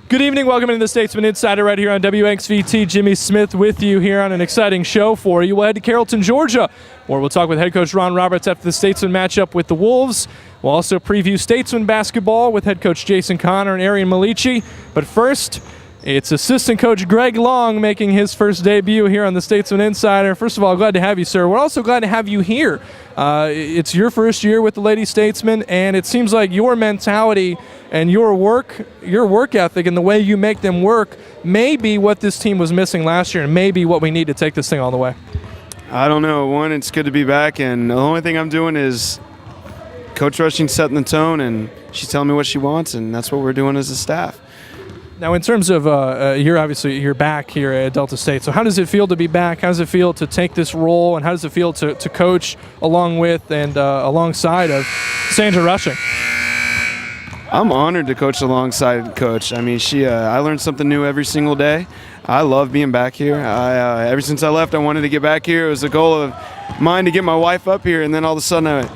Good evening. Welcome into the Statesman Insider right here on WXVT. Jimmy Smith with you here on an exciting show for you. We'll head to Carrollton, Georgia, where we'll talk with head coach Ron Roberts after the Statesman matchup with the Wolves. We'll also preview Statesman basketball with head coach Jason Connor and Arian Malici. But first, it's assistant coach Greg Long making his first debut here on the Statesman Insider. First of all, glad to have you, sir. We're also glad to have you here. It's your first year with the Lady Statesmen, and it seems like your mentality and your work ethic and the way you make them work may be what this team was missing last year and maybe what we need to take this thing all the way. I don't know. One, it's good to be back, and the only thing I'm doing is Coach Rushing setting the tone, and she's telling me what she wants, and that's what we're doing as a staff. Now, in terms of you're back here at Delta State. So how does it feel to be back? How does it feel to take this role, and how does it feel to coach along with and alongside of Sandra Rushing? I'm honored to coach alongside Coach. I mean, I learned something new every single day. I love being back here. Ever since I left, I wanted to get back here. It was a goal of mine to get my wife up here, and then all of a sudden,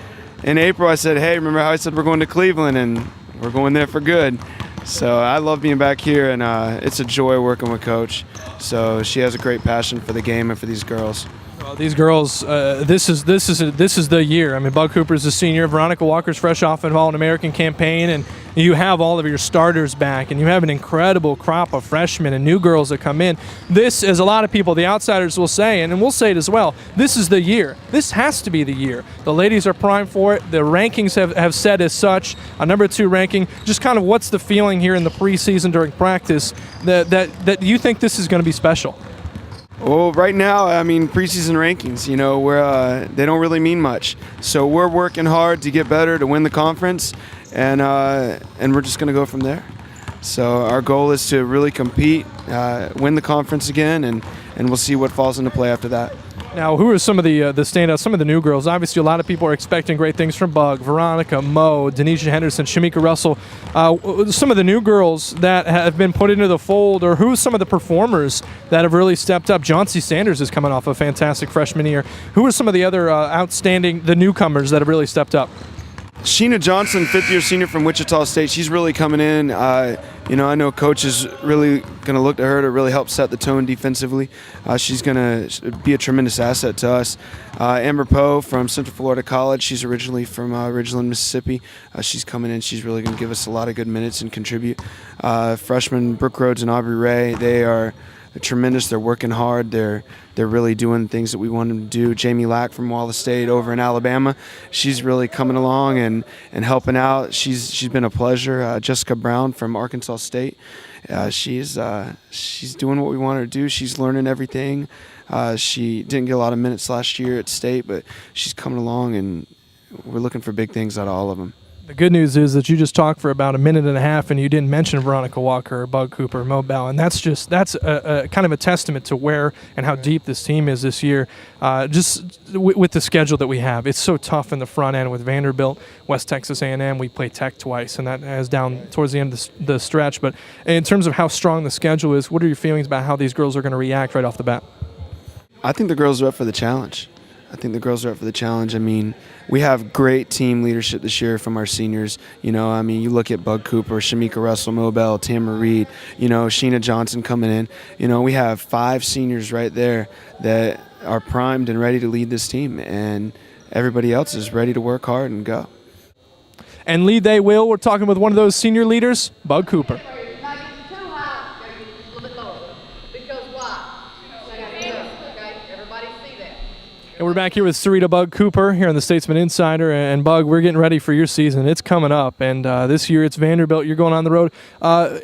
in April, I said, "Hey, remember how I said we're going to Cleveland?" And we're going there for good. So I love being back here, and it's a joy working with Coach. So she has a great passion for the game and for these girls. Well, these girls, this is the year. I mean, Bug Cooper's a senior. Veronica Walker's fresh off an All-American campaign, and you have all of your starters back, and you have an incredible crop of freshmen and new girls that come in. This, as a lot of people, the outsiders will say, and we'll say it as well, this is the year. This has to be the year. The ladies are primed for it. The rankings have said as such, a number 2 ranking. Just kind of what's the feeling here in the preseason during practice that you think this is going to be special? Well, right now, I mean, preseason rankings, they don't really mean much. So we're working hard to get better, to win the conference, and we're just going to go from there. So our goal is to really compete, win the conference again, and we'll see what falls into play after that. Now, who are some of the standouts, some of the new girls? Obviously, a lot of people are expecting great things from Bug, Veronica, Mo, Denisha Henderson, Shamika Russell. Some of the new girls that have been put into the fold, or who are some of the performers that have really stepped up? Johnsey Sanders is coming off a fantastic freshman year. Who are some of the other the newcomers that have really stepped up? Sheena Johnson, 5th-year senior from Wichita State, she's really coming in. I know Coach is really going to look to her to really help set the tone defensively. She's going to be a tremendous asset to us. Amber Poe from Central Florida College, she's originally from Ridgeland, Mississippi. She's coming in. She's really going to give us a lot of good minutes and contribute. Freshmen Brooke Rhodes and Aubrey Ray, they're tremendous. They're working hard. They're really doing things that we want them to do. Jamie Lack from Wallace State over in Alabama, she's really coming along and helping out. She's been a pleasure. Jessica Brown from Arkansas State, she's doing what we want her to do. She's learning everything. She didn't get a lot of minutes last year at State, but she's coming along, and we're looking for big things out of all of them. The good news is that you just talked for about a minute and a half, and you didn't mention Veronica Walker, or Bug Cooper, or Mo Bell, and that's a kind of a testament to where and how deep this team is this year. With the schedule that we have, it's so tough in the front end with Vanderbilt, West Texas A&M. We play Tech twice, and that is down towards the end of the stretch. But in terms of how strong the schedule is, what are your feelings about how these girls are going to react right off the bat? I think the girls are up for the challenge. I mean, we have great team leadership this year from our seniors. You look at Bug Cooper, Shamika Russell, Mo Bell, Tamara Reed, Sheena Johnson coming in. We have 5 seniors right there that are primed and ready to lead this team, and everybody else is ready to work hard and go. And lead they will. We're talking with one of those senior leaders, Bug Cooper. And we're back here with Sarita Bug Cooper here on the Statesman Insider. And Bug, we're getting ready for your season. It's coming up, and this year it's Vanderbilt. You're going on the road.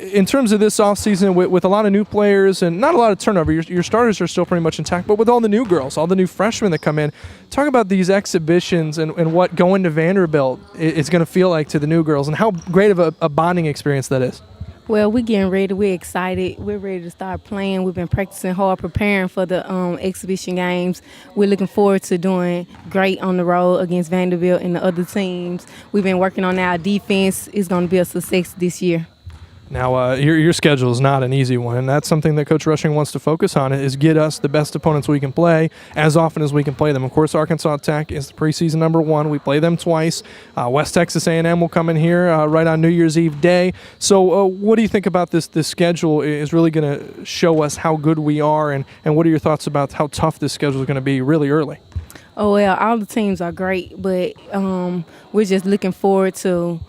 In terms of this offseason, with a lot of new players and not a lot of turnover, your starters are still pretty much intact, but with all the new girls, all the new freshmen that come in, talk about these exhibitions and what going to Vanderbilt is going to feel like to the new girls and how great of a bonding experience that is. Well, we're getting ready. We're excited. We're ready to start playing. We've been practicing hard, preparing for the exhibition games. We're looking forward to doing great on the road against Vanderbilt and the other teams. We've been working on our defense. It's going to be a success this year. Now, your schedule is not an easy one, and that's something that Coach Rushing wants to focus on, is get us the best opponents we can play as often as we can play them. Of course, Arkansas Tech is the preseason number 1. We play them twice. West Texas A&M will come in here right on New Year's Eve day. So what do you think about this schedule is really going to show us how good we are, and what are your thoughts about how tough this schedule is going to be really early? Oh, well, all the teams are great, but we're just looking forward to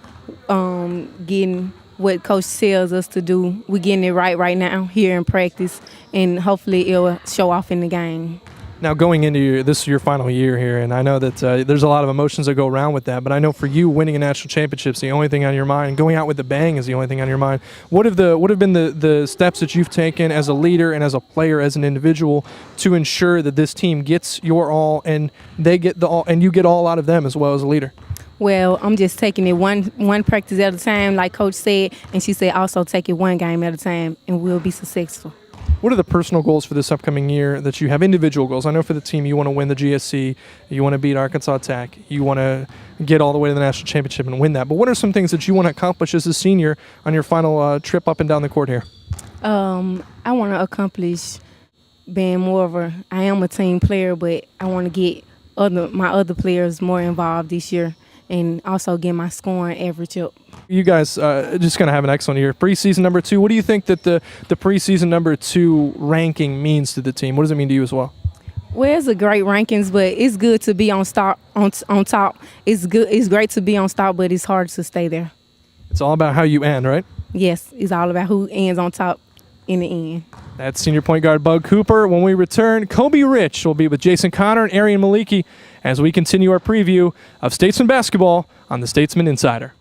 getting what Coach tells us to do. We're getting it right now here in practice, and hopefully it will show off in the game. Now, going into this is your final year here, and I know that there's a lot of emotions that go around with that, but I know for you, winning a national championship is the only thing on your mind. Going out with a bang is the only thing on your mind. What have been the steps that you've taken as a leader and as a player, as an individual, to ensure that this team gets your all and they get the all, and you get all out of them as well as a leader? Well, I'm just taking it one practice at a time, like Coach said, and she said also take it one game at a time, and we'll be successful. What are the personal goals for this upcoming year that you have? Individual goals. I know for the team you want to win the GSC, you want to beat Arkansas Tech, you want to get all the way to the national championship and win that. But what are some things that you want to accomplish as a senior on your final trip up and down the court here? I want to accomplish being more of I am a team player, but I want to get my other players more involved this year, and also get my scoring average up. You guys just going to have an excellent year. Preseason number 2, what do you think that the preseason number 2 ranking means to the team? What does it mean to you as well? Well, it's a great rankings, but it's good to be on top. It's good. It's great to be on top, but it's hard to stay there. It's all about how you end, right? Yes, it's all about who ends on top in the end. That's senior point guard Bug Cooper. When we return, Kobe Rich will be with Jason Connor and Arian Maliki as we continue our preview of Statesman basketball on the Statesman Insider.